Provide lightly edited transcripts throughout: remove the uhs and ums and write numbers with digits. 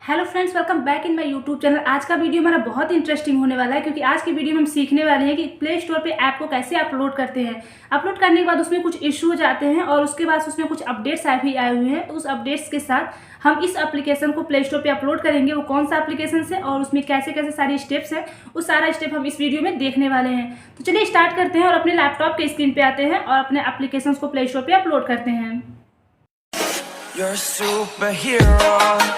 Hello friends, welcome back in my YouTube channel. आज का video हमारा बहुत इंटरेस्टिंग होने वाला है क्योंकि आज की वीडियो में हम सीखने वाले हैं कि प्ले स्टोर पे ऐप को कैसे अपलोड करते हैं। अपलोड करने के बाद उसमें कुछ इशू हो जाते हैं और उसके बाद उसमें कुछ अपडेट्स भी आए हुए हैं। तो उस अपडेट्स के साथ हम इस एप्लीकेशन को प्ले स्टोर पर अपलोड करेंगे। वो कौन सा एप्लीकेशन है और उसमें कैसे कैसे सारी स्टेप्स हैं, वो सारा स्टेप हम इस वीडियो में देखने वाले हैं। तो चलिए स्टार्ट करते हैं और अपने लैपटॉप के स्क्रीन पर आते हैं और अपने एप्लीकेशन को प्ले स्टोर पर अपलोड करते हैं। You're a superhero.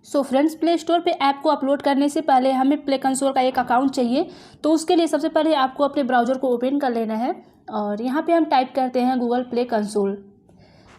So friends, play store पे ऐप को अपलोड करने से पहले हमें प्ले कंसोल का एक अकाउंट चाहिए। तो उसके लिए सबसे पहले आपको अपने ब्राउज़र को ओपन कर लेना है और यहाँ पे हम टाइप करते हैं गूगल प्ले कंसोल।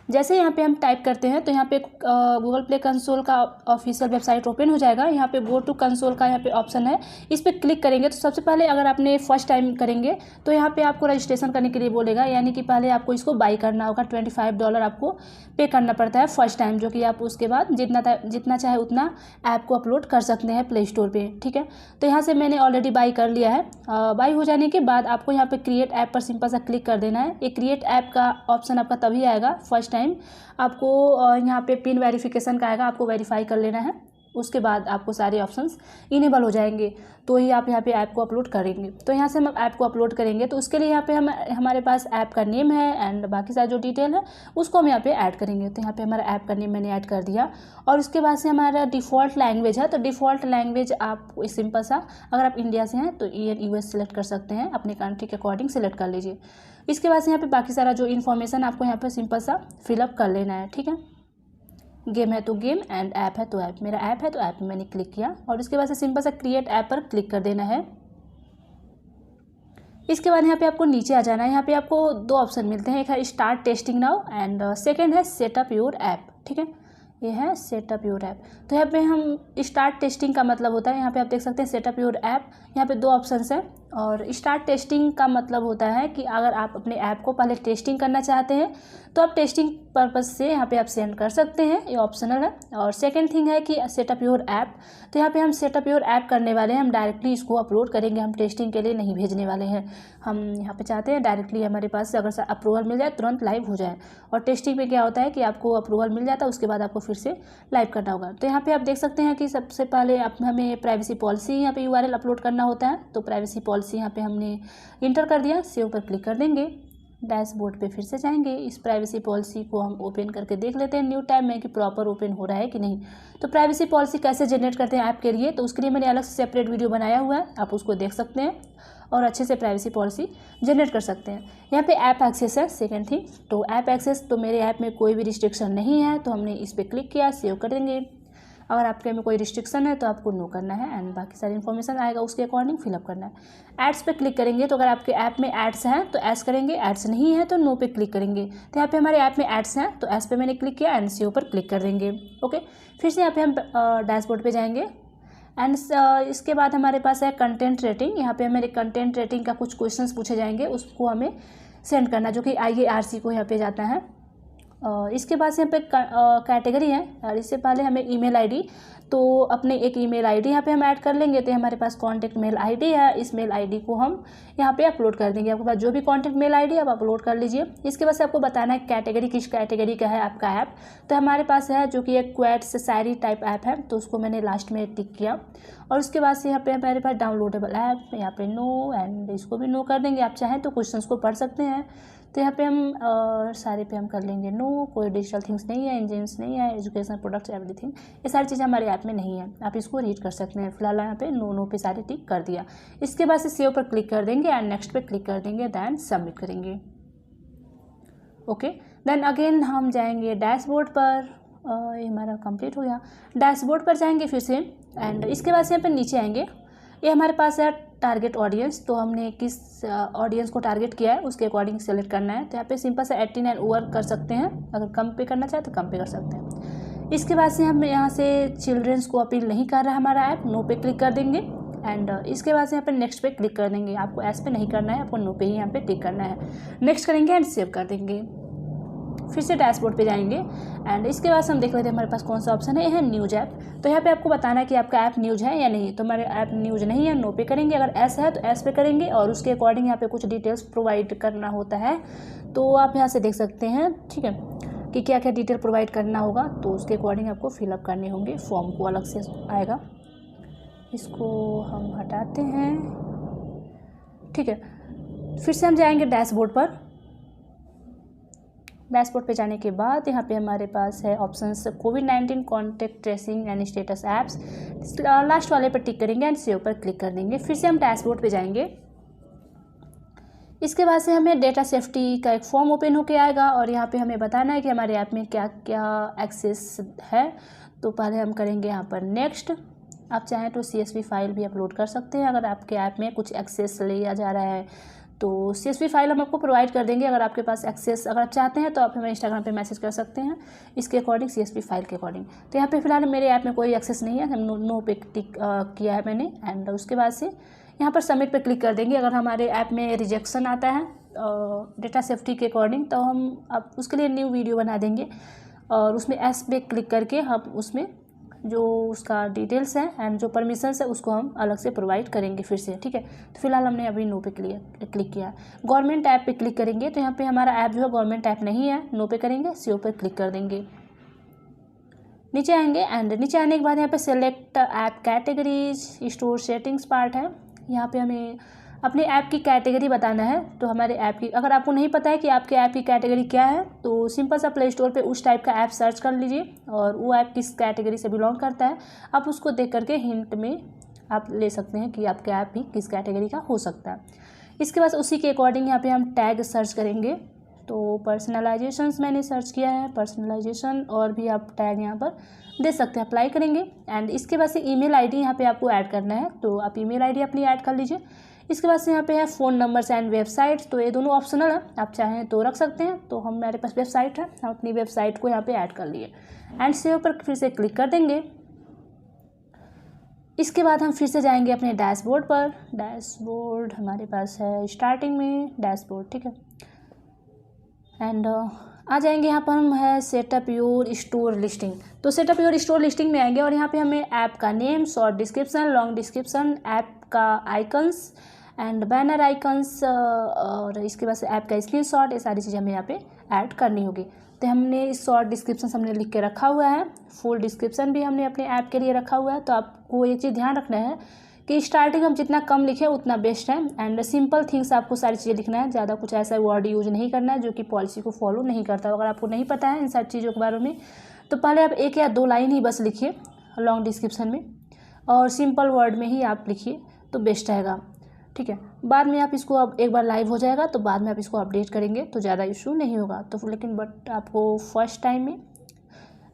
जैसे यहाँ पे हम टाइप करते हैं तो यहाँ पे गूगल प्ले कंसोल का ऑफिशियल वेबसाइट ओपन हो जाएगा। यहाँ पे गो टू कंसोल का यहाँ पे ऑप्शन है, इस पर क्लिक करेंगे तो सबसे पहले अगर आपने फर्स्ट टाइम करेंगे तो यहाँ पे आपको रजिस्ट्रेशन करने के लिए बोलेगा, यानी कि पहले आपको इसको बाई करना होगा। $25 आपको पे करना पड़ता है फर्स्ट टाइम, जो कि आप उसके बाद जितना चाहे उतना ऐप को अपलोड कर सकते हैं प्ले स्टोर पर। ठीक है, तो यहाँ से मैंने ऑलरेडी बाई कर लिया है। बाई हो जाने के बाद आपको यहाँ पर क्रिएट ऐप पर सिंपल सा क्लिक कर देना है। ये क्रिएट ऐप का ऑप्शन आपका तभी आएगा फर्स्ट टाइम आपको यहाँ पे पिन वेरिफिकेशन का आएगा, आपको वेरीफाई कर लेना है। उसके बाद आपको सारे ऑप्शंस इनेबल हो जाएंगे तो ही आप यहाँ पे ऐप को अपलोड करेंगे। तो यहाँ से हम ऐप को अपलोड करेंगे तो उसके लिए यहाँ पे हमारे पास ऐप का नेम है एंड बाकी सारा जो डिटेल है उसको हम यहाँ पे ऐड करेंगे। तो यहाँ पे हमारा ऐप का नेम मैंने ऐड कर दिया और उसके बाद से हमारा डिफ़ॉल्ट लैंग्वेज है। तो डिफ़ॉल्ट लैंग्वेज आप सिंपल सा, अगर आप इंडिया से हैं तो US सेलेक्ट कर सकते हैं, अपने कंट्री के अकॉर्डिंग सेलेक्ट कर लीजिए। इसके बाद से यहाँ पे बाकी सारा जो इन्फॉर्मेशन आपको यहाँ पे सिंपल सा फिलअप कर लेना है। ठीक है, गेम है तो गेम एंड ऐप है तो ऐप। मेरा ऐप है तो ऐप में मैंने क्लिक किया और इसके बाद से सिंपल सा क्रिएट ऐप पर क्लिक कर देना है। इसके बाद यहाँ पे आपको नीचे आ जाना है। यहाँ पे आपको दो ऑप्शन मिलते हैं, एक है start testing now and second है सेटअप योर ऐप। ठीक है, ये है सेटअप योर ऐप। तो यहाँ पे हम स्टार्ट टेस्टिंग का मतलब होता है, यहाँ पे आप देख सकते हैं सेटअप योर ऐप। यहाँ पे दो ऑप्शंस हैं और स्टार्ट टेस्टिंग का मतलब होता है कि अगर आप अपने ऐप को पहले टेस्टिंग करना चाहते हैं तो आप टेस्टिंग पर्पस से यहाँ पे आप सेंड कर सकते हैं, ये ऑप्शनल है। और सेकंड थिंग है कि सेटअप योर ऐप। तो यहाँ पे हम सेटअप योर ऐप करने वाले हैं, हम डायरेक्टली इसको अपलोड करेंगे, हम टेस्टिंग के लिए नहीं भेजने वाले हैं। हम यहाँ पे चाहते हैं डायरेक्टली हमारे पास अगर अप्रूवल मिल जाए तुरंत लाइव हो जाए। और टेस्टिंग में क्या होता है कि आपको अप्रूवल मिल जाता है, उसके बाद आपको फिर से लाइव करना होगा। तो यहाँ पे आप देख सकते हैं कि सबसे पहले हमें प्राइवेसी पॉलिसी यहाँ पे URL अपलोड करना होता है। तो प्राइवेसी पॉलिसी यहाँ पे हमने इंटर कर दिया, सेव पर क्लिक कर देंगे। डैशबोर्ड पे फिर से जाएंगे, इस प्राइवेसी पॉलिसी को हम ओपन करके देख लेते हैं न्यू टैब में कि प्रॉपर ओपन हो रहा है कि नहीं। तो प्राइवेसी पॉलिसी कैसे जनरेट करते हैं ऐप के लिए, तो उसके लिए मैंने अलग से सेपरेट वीडियो बनाया हुआ है, आप उसको देख सकते हैं और अच्छे से प्राइवेसी पॉलिसी जनरेट कर सकते हैं। यहाँ पे ऐप एक्सेस है सेकेंड थिंग। तो ऐप एक्सेस, तो मेरे ऐप में कोई भी रिस्ट्रिक्शन नहीं है तो हमने इस पर क्लिक किया, सेव कर देंगे। अगर आपके में कोई रिस्ट्रिक्शन है तो आपको नो करना है एंड बाकी सारी इन्फॉर्मेशन आएगा उसके अकॉर्डिंग फिलअप करना है। एड्स पे क्लिक करेंगे तो अगर आपके ऐप में एड्स हैं तो एस करेंगे, एड्स नहीं है तो नो पे क्लिक करेंगे। तो यहाँ पे हमारे ऐप में एड्स हैं तो एस पे मैंने क्लिक किया एंड सेव पर क्लिक कर देंगे। ओके, फिर से यहाँ पे हम डैशबोर्ड पे जाएंगे एंड इसके बाद हमारे पास है कंटेंट रेटिंग। यहाँ पे हमारे कंटेंट रेटिंग का कुछ क्वेश्चंस पूछे जाएंगे, उसको हमें सेंड करना, जो कि IARC को यहाँ पे जाता है। इसके बाद से यहाँ पे कैटेगरी है और इससे पहले हमें ईमेल आईडी, तो अपने एक ईमेल आईडी यहाँ पे हम ऐड कर लेंगे। तो हमारे पास कॉन्टैक्ट मेल आईडी है, इस मेल आईडी को हम यहाँ पे अपलोड कर देंगे। आपके पास जो भी कॉन्टैक्ट मेल आईडी आप अपलोड कर लीजिए। इसके बाद से आपको बताना है कैटेगरी, किस कैटेगरी का है आपका ऐप। तो हमारे पास है जो कि एक क्वेट से शायरी टाइप ऐप है, तो उसको मैंने लास्ट में टिक किया। और उसके बाद से यहाँ पे हमारे पास डाउनलोडेबल ऐप, यहाँ पे नो एंड इसको भी नो कर देंगे। आप चाहें तो क्वेश्चंस को पढ़ सकते हैं। तो यहाँ पे हम सारे पे हम कर लेंगे नो, कोई डिजिटल थिंग्स नहीं है, इंजीनियर्स नहीं है, एजुकेशनल प्रोडक्ट्स एवरीथिंग, ये सारी चीज़ें हमारे ऐप में नहीं है, आप इसको रीड कर सकते हैं। फिलहाल यहाँ पे नो पे सारे टिक कर दिया। इसके बाद से सेव पर क्लिक कर देंगे एंड नेक्स्ट पे क्लिक कर देंगे, दैन सबमिट करेंगे। ओके, देन अगेन हम जाएंगे डैशबोर्ड पर। ये हमारा कंप्लीट हो गया। डैशबोर्ड पर जाएंगे फिर से एंड इसके बाद से यहाँ पर नीचे आएंगे। ये हमारे पास है टारगेट ऑडियंस, तो हमने किस ऑडियंस को टारगेट किया है उसके अकॉर्डिंग सेलेक्ट करना है। तो यहाँ पे सिंपल से 18 एंड ओवर कर सकते हैं, अगर कम पे करना चाहे तो कम पे कर सकते हैं। इसके बाद से हम यहाँ से चिल्ड्रंस को अपील नहीं कर रहा है हमारा ऐप, नो पे क्लिक कर देंगे एंड इसके बाद से यहाँ पे नेक्स्ट पे क्लिक कर देंगे। आपको एस पे नहीं करना है, आपको नो पे ही यहाँ पे टिक करना है। नेक्स्ट करेंगे एंड सेव कर देंगे। फिर से डैशबोर्ड पे जाएंगे एंड इसके बाद हम देख लेते हैं हमारे पास कौन सा ऑप्शन है। यह है न्यूज़ ऐप। तो यहाँ पे आपको बताना है कि आपका ऐप न्यूज़ है या नहीं। तो हमारे ऐप न्यूज़ नहीं है, नो पे करेंगे। अगर एस है तो एस पे करेंगे और उसके अकॉर्डिंग यहाँ पे कुछ डिटेल्स प्रोवाइड करना होता है। तो आप यहाँ से देख सकते हैं, ठीक है, कि क्या क्या डिटेल प्रोवाइड करना होगा। तो उसके अकॉर्डिंग आपको फिलअप करने होंगे, फॉर्म को अलग से आएगा। इसको हम हटाते हैं, ठीक है। फिर से हम जाएंगे डैशबोर्ड पर। डैशबोर्ड पे जाने के बाद यहाँ पे हमारे पास है options covid contact tracing and status apps. Last वाले पर टिक करेंगे एंड सेव पर क्लिक कर देंगे। फिर से हम डैशबोर्ड पे जाएंगे। इसके बाद से हमें डेटा सेफ्टी का एक फॉर्म ओपन होके आएगा और यहाँ पे हमें बताना है कि हमारे ऐप में क्या क्या एक्सेस है। तो पहले हम करेंगे यहाँ पर नेक्स्ट। आप चाहें तो CSV फाइल भी अपलोड कर सकते हैं अगर आपके ऐप में कुछ एक्सेस लिया जा रहा है। तो CSV फाइल हम आपको प्रोवाइड कर देंगे अगर आपके पास एक्सेस, अगर आप चाहते हैं तो आप हमें इंस्टाग्राम पे मैसेज कर सकते हैं इसके अकॉर्डिंग, CSV फाइल के अकॉर्डिंग। तो यहाँ पे फिलहाल मेरे ऐप में कोई एक्सेस नहीं है, हम नो पे टिक किया है मैंने। एंड उसके बाद से यहाँ पर सबमिट पे क्लिक कर देंगे। अगर हमारे ऐप में रिजेक्शन आता है डेटा सेफ्टी के अकॉर्डिंग तो हम अब उसके लिए न्यू वीडियो बना देंगे और उसमें एस पे क्लिक करके हम उसमें जो उसका डिटेल्स है एंड जो परमिशंस है उसको हम अलग से प्रोवाइड करेंगे फिर से, ठीक है। तो फिलहाल हमने अभी नो पे क्लिक किया। गवर्नमेंट ऐप पे क्लिक करेंगे तो यहाँ पे हमारा ऐप जो है गवर्नमेंट ऐप नहीं है, नो पे करेंगे, सेव पे क्लिक कर देंगे। नीचे आएंगे एंड नीचे आने के बाद यहाँ पे select app categories store settings part है। यहाँ पे हमें अपने ऐप की कैटेगरी बताना है। तो हमारे ऐप की, अगर आपको नहीं पता है कि आपके ऐप की कैटेगरी क्या है तो सिंपल सा प्ले स्टोर पे उस टाइप का ऐप सर्च कर लीजिए और वो ऐप किस कैटेगरी से बिलोंग करता है आप उसको देख करके हिंट में आप ले सकते हैं कि आपका ऐप भी किस कैटेगरी का हो सकता है। इसके बाद उसी के अकॉर्डिंग यहाँ पे हम टैग सर्च करेंगे। तो पर्सनलाइजेशंस मैंने सर्च किया है, पर्सनलाइजेशन, और भी आप टैग यहाँ पर दे सकते हैं, अप्लाई करेंगे। एंड इसके बाद से ईमेल आईडी यहाँ पे आपको ऐड करना है तो आप ईमेल आईडी अपनी ऐड कर लीजिए। इसके बाद से यहाँ पे है फ़ोन नंबर्स एंड वेबसाइट। तो ये दोनों ऑप्शनल है, आप चाहें तो रख सकते हैं। तो हमारे पास वेबसाइट है, हम अपनी वेबसाइट को यहाँ पे ऐड कर लिए एंड सेव पर फिर से क्लिक कर देंगे। इसके बाद हम फिर से जाएंगे अपने डैशबोर्ड पर। डैशबोर्ड हमारे पास है स्टार्टिंग में डैशबोर्ड, ठीक है। एंड आ जाएंगे यहाँ पर हम है सेटअप योर स्टोर लिस्टिंग। तो सेटअप योर स्टोर लिस्टिंग में आएंगे और यहाँ पे हमें ऐप का name, short description, long description, app का आइकन्स एंड बैनर आइकन्स और इसके बाद से ऐप का स्क्रीनशॉट, ये सारी चीज़ें हमें यहाँ पे ऐड करनी होगी। तो हमने इस शॉर्ट डिस्क्रिप्शन हमने लिख के रखा हुआ है, फुल डिस्क्रिप्शन भी हमने अपने ऐप के लिए रखा हुआ है। तो आपको ये चीज़ ध्यान रखना है कि स्टार्टिंग हम जितना कम लिखें उतना बेस्ट है एंड सिंपल थिंग्स आपको सारी चीज़ें लिखना है। ज़्यादा कुछ ऐसा वर्ड यूज नहीं करना है जो कि पॉलिसी को फॉलो नहीं करता। अगर आपको नहीं पता है इन सारी चीज़ों के बारे में तो पहले आप 1 या 2 लाइन ही बस लिखिए लॉन्ग डिस्क्रिप्शन में और सिंपल वर्ड में ही आप लिखिए तो बेस्ट रहेगा, ठीक है। बाद में आप इसको अब एक बार लाइव हो जाएगा तो बाद में आप इसको अपडेट करेंगे तो ज़्यादा इशू नहीं होगा। तो लेकिन बट आपको फर्स्ट टाइम में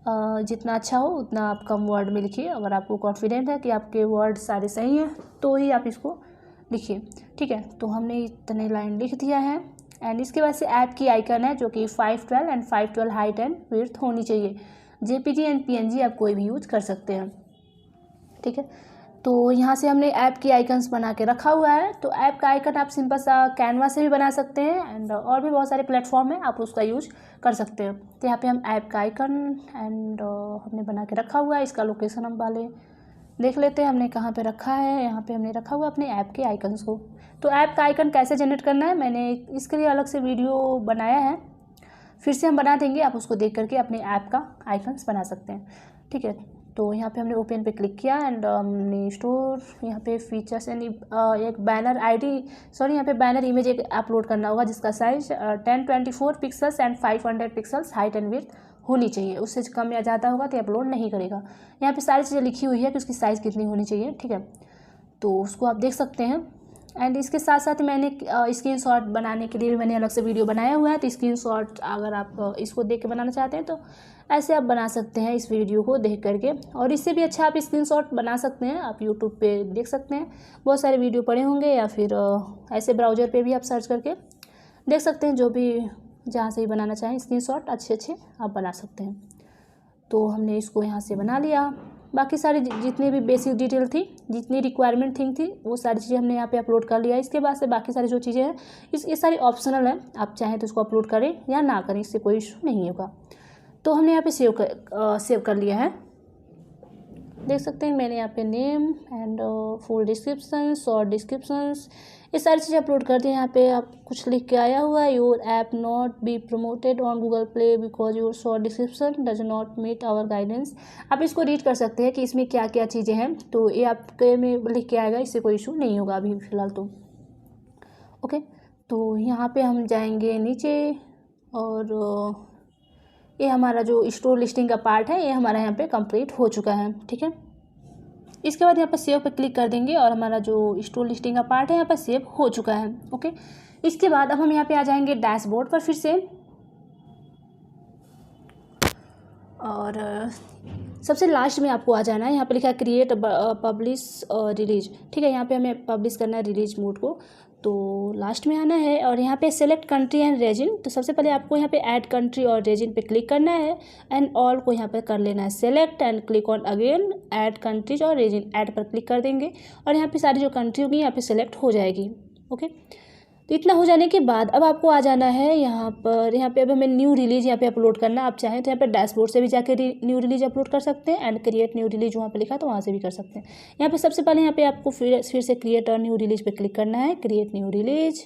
जितना अच्छा हो उतना आप कम वर्ड में लिखिए। अगर आपको कॉन्फिडेंट है कि आपके वर्ड सारे सही हैं तो ही आप इसको लिखिए, ठीक है। तो हमने इतने लाइन लिख दिया है एंड इसके बाद से ऐप की आइकन है जो कि 512 एंड 512 हाइट एंड विड्थ होनी चाहिए। JPG एंड PNG आप कोई भी यूज कर सकते हैं, ठीक है। तो यहाँ से हमने ऐप की आइकन्स बना के रखा हुआ है। तो ऐप का आइकन आप सिंपल सा कैनवा से भी बना सकते हैं एंड और भी बहुत सारे प्लेटफॉर्म हैं, आप उसका यूज कर सकते हैं। तो यहाँ पे हम ऐप का आइकन एंड हमने बना के रखा हुआ है। इसका लोकेशन हम पहले देख लेते हैं हमने कहाँ पे रखा है। यहाँ पे हमने रखा हुआ अपने ऐप के आइकन्स को। तो ऐप का आइकन कैसे जनरेट करना है मैंने इसके लिए अलग से वीडियो बनाया है, फिर से हम बना देंगे, आप उसको देख करके अपने ऐप का आइकन्स बना सकते हैं, ठीक है। तो यहाँ पे हमने ओपन पे क्लिक किया एंड हमने स्टोर यहाँ पे फीचर्स एंड एक बैनर यहाँ पे बैनर इमेज एक अपलोड करना होगा जिसका size 1024 pixels and 500 pixels height and width होनी चाहिए। उससे कम या ज़्यादा होगा तो अपलोड नहीं करेगा। यहाँ पे सारी चीज़ें लिखी हुई है कि उसकी साइज़ कितनी होनी चाहिए, ठीक है। तो उसको आप देख सकते हैं एंड इसके साथ साथ मैंने स्क्रीनशॉट बनाने के लिए मैंने अलग से वीडियो बनाया हुआ है। तो स्क्रीनशॉट अगर आप इसको देख के बनाना चाहते हैं तो ऐसे आप बना सकते हैं इस वीडियो को देख करके, और इससे भी अच्छा आप स्क्रीनशॉट बना सकते हैं। आप यूट्यूब पे देख सकते हैं, बहुत सारे वीडियो पड़े होंगे, या फिर ऐसे ब्राउज़र पे भी आप सर्च करके देख सकते हैं। जो भी जहाँ से ही बनाना चाहें स्क्रीनशॉट अच्छे आप बना सकते हैं। तो हमने इसको यहाँ से बना लिया। बाकी सारी जितनी भी बेसिक डिटेल थी, जितनी रिक्वायरमेंट थिंग थी, वो सारी चीज़ें हमने यहाँ पे अपलोड कर लिया। इसके बाद से बाकी सारी जो चीज़ें हैं ये सारी ऑप्शनल है, आप चाहें तो इसको अपलोड करें या ना करें, इससे कोई इशू नहीं होगा। तो हमने यहाँ पे सेव कर लिया है, देख सकते हैं। मैंने यहाँ पे name and full description, short descriptions, ये सारी चीज़ें अपलोड कर दी। यहाँ पे आप कुछ लिख के आया हुआ है, your app not be promoted on Google Play because your short description does not meet our guidance. आप इसको रीड कर सकते हैं कि इसमें क्या क्या चीज़ें हैं, तो ये आपके में लिख के आएगा, इससे कोई इशू नहीं होगा अभी फ़िलहाल तो। ओके, तो यहाँ पे हम जाएंगे नीचे और ये हमारा जो स्टोर लिस्टिंग का पार्ट है ये हमारा यहाँ पे कंप्लीट हो चुका है, ठीक है। इसके बाद यहाँ पर सेव पे क्लिक कर देंगे और हमारा जो स्टोर लिस्टिंग का पार्ट है यहाँ पर सेव हो चुका है। ओके, इसके बाद अब हम यहाँ पे आ जाएंगे डैशबोर्ड पर फिर से, और सबसे लास्ट में आपको आ जाना है। यहाँ पे लिखा है क्रिएट पब्लिश रिलीज, ठीक है। यहाँ पे हमें पब्लिश करना है रिलीज मोड को, तो लास्ट में आना है और यहाँ पे सेलेक्ट कंट्री एंड रीजन। तो सबसे पहले आपको यहाँ पे ऐड कंट्री और रीजन पे क्लिक करना है एंड ऑल को यहाँ पे कर लेना है select and click on again add countries और रीजन। ऐड पर क्लिक कर देंगे और यहाँ पे सारी जो कंट्री होगी यहाँ पे सेलेक्ट हो जाएगी। ओके, तो इतना हो जाने के बाद अब आपको आ जाना है यहाँ पे अब हमें न्यू रिलीज यहाँ पे अपलोड करना है। आप चाहें तो यहाँ पे डैशबोर्ड से भी जाके न्यू रिलीज अपलोड कर सकते हैं एंड क्रिएट न्यू रिलीज वहाँ पे लिखा तो वहाँ से भी कर सकते हैं। यहाँ पे सबसे पहले यहाँ पे आपको फिर से क्रिएट और न्यू रिलीज पे क्लिक करना है। क्रिएट न्यू रिलीज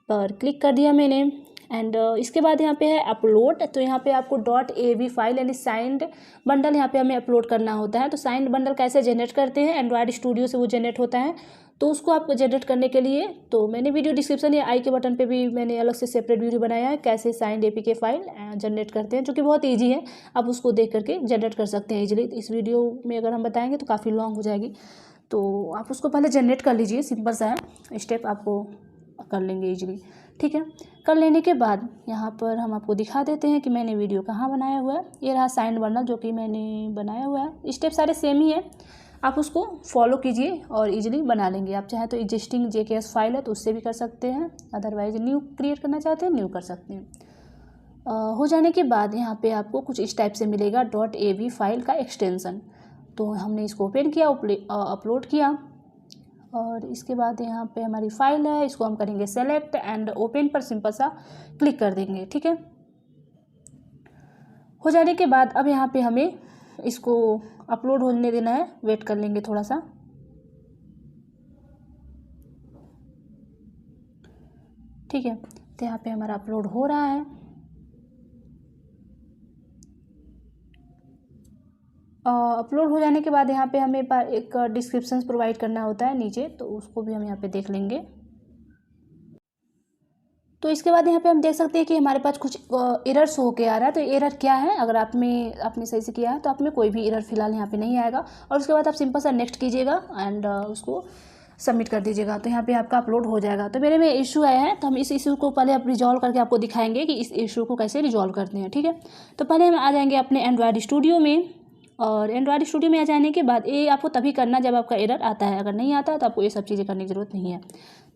पर क्लिक कर दिया मैंने एंड इसके बाद यहाँ पे है अपलोड। तो यहाँ पे आपको .av फाइल यानी साइंड बंडल यहाँ पे हमें अपलोड करना होता है। तो साइंड बंडल कैसे जनरेट करते हैं, एंड्रॉयड स्टूडियो से वो जनरेट होता है। तो उसको आपको जनरेट करने के लिए तो मैंने वीडियो डिस्क्रिप्शन या आई के बटन पे भी मैंने अलग से सेपरेट वीडियो बनाया है कैसे साइंड APK फाइल जनरेट करते हैं, जो कि बहुत ईजी है। आप उसको देख करके जनरेट कर सकते हैं ईजिली। इस वीडियो में अगर हम बताएंगे तो काफ़ी लॉन्ग हो जाएगी, तो आप उसको पहले जनरेट कर लीजिए। सिंपल सा है, स्टेप आपको कर लेंगे ईजिली, ठीक है। कर लेने के बाद यहाँ पर हम आपको दिखा देते हैं कि मैंने वीडियो कहाँ बनाया हुआ है। ये रहा साइंड बंडल जो कि मैंने बनाया हुआ है। स्टेप सारे सेम ही है, आप उसको फॉलो कीजिए और इजीली बना लेंगे। आप चाहे तो एग्जिस्टिंग JKS फाइल है तो उससे भी कर सकते हैं, अदरवाइज न्यू क्रिएट करना चाहते हैं न्यू कर सकते हैं। हो जाने के बाद यहाँ पे आपको कुछ इस टाइप से मिलेगा .av फाइल का एक्सटेंसन। तो हमने इसको ओपन किया, अपलोड किया और इसके बाद यहाँ पे हमारी फाइल है, इसको हम करेंगे सेलेक्ट एंड ओपन पर सिंपल सा क्लिक कर देंगे, ठीक है। हो जाने के बाद अब यहाँ पे हमें इसको अपलोड होने देना है, वेट कर लेंगे थोड़ा सा। ठीक है, तो यहाँ पे हमारा अपलोड हो रहा है। अपलोड हो जाने के बाद यहाँ पे हमें एक डिस्क्रिप्शन प्रोवाइड करना होता है नीचे, तो उसको भी हम यहाँ पे देख लेंगे। तो इसके बाद यहाँ पे हम देख सकते हैं कि हमारे पास कुछ एरर शो होके आ रहा है। तो एरर क्या है, अगर आपने सही से किया है तो आप में कोई भी एरर फिलहाल यहाँ पे नहीं आएगा। और उसके बाद आप सिंपल सा नेक्स्ट कीजिएगा एंड उसको सबमिट कर दीजिएगा, तो यहाँ पे आपका अपलोड हो जाएगा। तो मेरे में इशू आया है, तो हम इस इशू को पहले आप रिजॉल्व करके आपको दिखाएंगे कि इस इशू को कैसे रिजॉल्व करते हैं, ठीक है। तो पहले हम आ जाएंगे अपने एंड्रॉयड स्टूडियो में, और एंड्रॉयड स्टूडियो में आ जाने के बाद ये आपको तभी करना जब आपका एरर आता है। अगर नहीं आता है तो आपको ये सब चीज़ें करने की ज़रूरत नहीं है।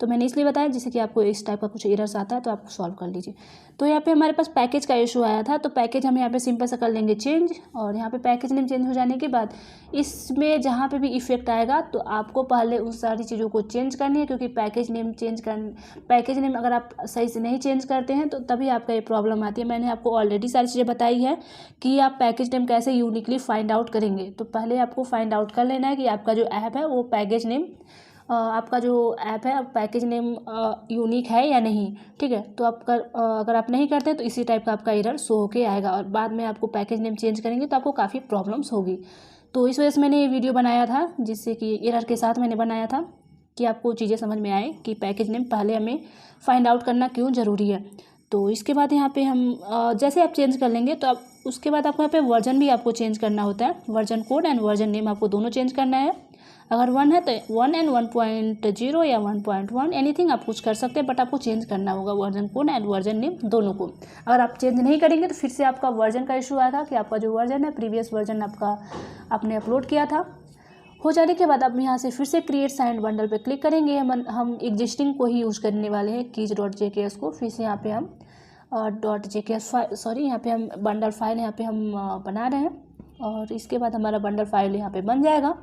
तो मैंने इसलिए बताया जिससे कि आपको इस टाइप का कुछ एरर्स आता है तो आप सॉल्व कर लीजिए। तो यहाँ पे हमारे पास पैकेज का इशू आया था, तो पैकेज हम यहाँ पे सिंपल सा कर लेंगे चेंज। और यहाँ पे पैकेज नेम चेंज हो जाने के बाद इसमें जहाँ पे भी इफेक्ट आएगा तो आपको पहले उन सारी चीज़ों को चेंज करनी है, क्योंकि पैकेज नेम अगर आप सही से नहीं चेंज करते हैं तो तभी आपका ये प्रॉब्लम आती है। मैंने आपको ऑलरेडी सारी चीज़ें बताई है कि आप पैकेज नेम कैसे यूनिकली फाइंड आउट करेंगे। तो पहले आपको फाइंड आउट कर लेना है कि आपका जो ऐप है वो package name package name unique है या नहीं, ठीक है। तो अगर आप नहीं करते तो इसी टाइप का आपका एरर शो होके आएगा, और बाद में आपको पैकेज नेम चेंज करेंगे तो आपको काफ़ी प्रॉब्लम्स होगी। तो इस वजह से मैंने ये वीडियो बनाया था, जिससे कि एरर के साथ मैंने बनाया था कि आपको चीज़ें समझ में आए कि पैकेज नेम पहले हमें फाइंड आउट करना क्यों ज़रूरी है। तो इसके बाद यहाँ पे हम जैसे आप चेंज कर लेंगे तो आप उसके बाद आपको यहाँ पे वर्जन भी आपको चेंज करना होता है। Version code and version name आपको दोनों चेंज करना है। अगर 1 है तो 1 एंड 1.0 या 1.1 एनीथिंग आप कुछ कर सकते हैं, बट आपको चेंज करना होगा version code and version name दोनों को। अगर आप चेंज नहीं करेंगे तो फिर से आपका वर्जन का इशू आएगा कि आपका जो वर्जन है प्रीवियस वर्जन आपने अपलोड किया था। हो जाने के बाद आप यहाँ से फिर से क्रिएट साइंड बंडल पे क्लिक करेंगे। हम एग्जिस्टिंग को ही यूज़ करने वाले हैं keys.jks को। फिर से यहाँ पे हम यहाँ पे हम बंडल फाइल यहाँ पे हम बना रहे हैं। और इसके बाद हमारा बंडल फाइल यहाँ पे बन जाएगा।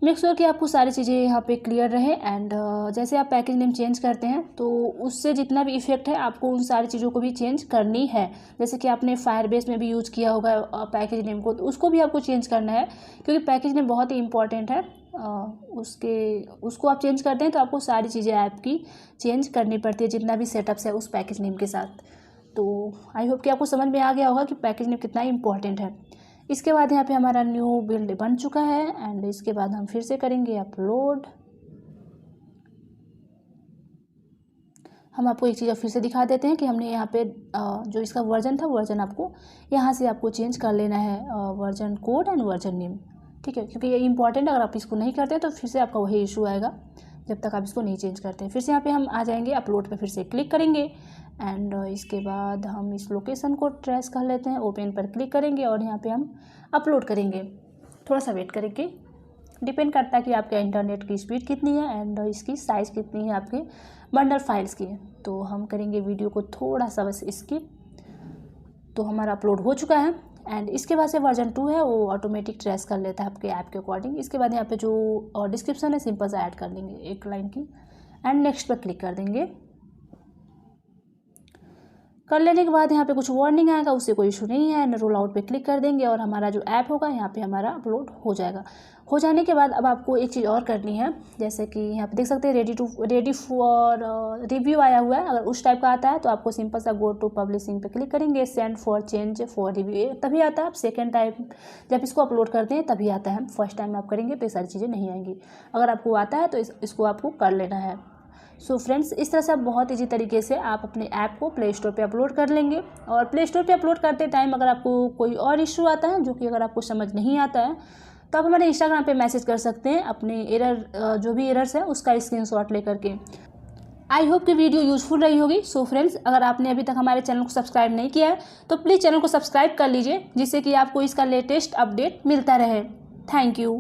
मेक श्योर कि आपको सारी चीज़ें यहाँ पे क्लियर रहे एंड जैसे आप पैकेज नेम चेंज करते हैं तो उससे जितना भी इफेक्ट है आपको उन सारी चीज़ों को भी चेंज करनी है। जैसे कि आपने फायरबेस में भी यूज़ किया होगा पैकेज नेम को, तो उसको भी आपको चेंज करना है क्योंकि पैकेज नेम बहुत ही इंपॉर्टेंट है। उसको आप चेंज करते हैं तो आपको सारी चीज़ें ऐप की चेंज करनी पड़ती है, जितना भी सेटअप्स है उस पैकेज नेम के साथ। तो आई होप कि आपको समझ में आ गया होगा कि पैकेज नेम कितना इंपॉर्टेंट है। इसके बाद यहाँ पे हमारा न्यू बिल्ड बन चुका है एंड इसके बाद हम फिर से करेंगे अपलोड। हम आपको एक चीज़ फिर से दिखा देते हैं कि हमने यहाँ पे जो इसका वर्जन था, वर्जन आपको यहाँ से आपको चेंज कर लेना है, version code and version name, ठीक है, क्योंकि ये इंपॉर्टेंट है। अगर आप इसको नहीं करते तो फिर से आपका वही इशू आएगा जब तक आप इसको नहीं चेंज करते हैं। फिर से यहाँ पे हम आ जाएंगे, अपलोड पे फिर से क्लिक करेंगे एंड इसके बाद हम इस लोकेशन को ट्रेस कर लेते हैं, ओपन पर क्लिक करेंगे और यहाँ पे हम अपलोड करेंगे। थोड़ा सा वेट करेंगे, डिपेंड करता है कि आपके इंटरनेट की स्पीड कितनी है एंड इसकी साइज़ कितनी है आपके बंडल फाइल्स की। तो हम करेंगे वीडियो को थोड़ा सा बस स्किप। तो हमारा अपलोड हो चुका है एंड इसके बाद से वर्जन 2 है वो ऑटोमेटिक ट्रेस कर लेता है आपके ऐप के अकॉर्डिंग। इसके बाद यहाँ पे जो डिस्क्रिप्शन है सिंपल सा ऐड कर लेंगे एक लाइन की एंड नेक्स्ट पर क्लिक कर देंगे। कर लेने के बाद यहाँ पे कुछ वार्निंग आएगा, उससे कोई इशू नहीं है एंड रोल आउट पे क्लिक कर देंगे और हमारा जो ऐप होगा यहाँ पे हमारा अपलोड हो जाएगा। हो जाने के बाद अब आपको एक चीज़ और करनी है, जैसे कि यहाँ पे देख सकते हैं रेडी फॉर रिव्यू आया हुआ है। अगर उस टाइप का आता है तो आपको सिंपल सा गो टू पब्लिशिंग पे क्लिक करेंगे, send for change for review तभी आता है। आप सेकेंड टाइम जब इसको अपलोड करते हैं तभी आता है, फर्स्ट टाइम आप करेंगे तो ये सारी चीज़ें नहीं आएंगी। अगर आपको आता है तो इसको आपको कर लेना है। सो फ्रेंड्स, इस तरह से आप बहुत ईजी तरीके से आप अपने ऐप को प्ले स्टोर पे अपलोड कर लेंगे। और प्ले स्टोर पे अपलोड करते टाइम अगर आपको कोई और इशू आता है जो कि अगर आपको समझ नहीं आता है तो आप हमारे इंस्टाग्राम पे मैसेज कर सकते हैं अपने एरर जो भी एरर्स है उसका स्क्रीनशॉट लेकर के। आई होप कि वीडियो यूजफुल रही होगी। सो फ्रेंड्स, अगर आपने अभी तक हमारे चैनल को सब्सक्राइब नहीं किया है तो प्लीज़ चैनल को सब्सक्राइब कर लीजिए जिससे कि आपको इसका लेटेस्ट अपडेट मिलता रहे। Thank you.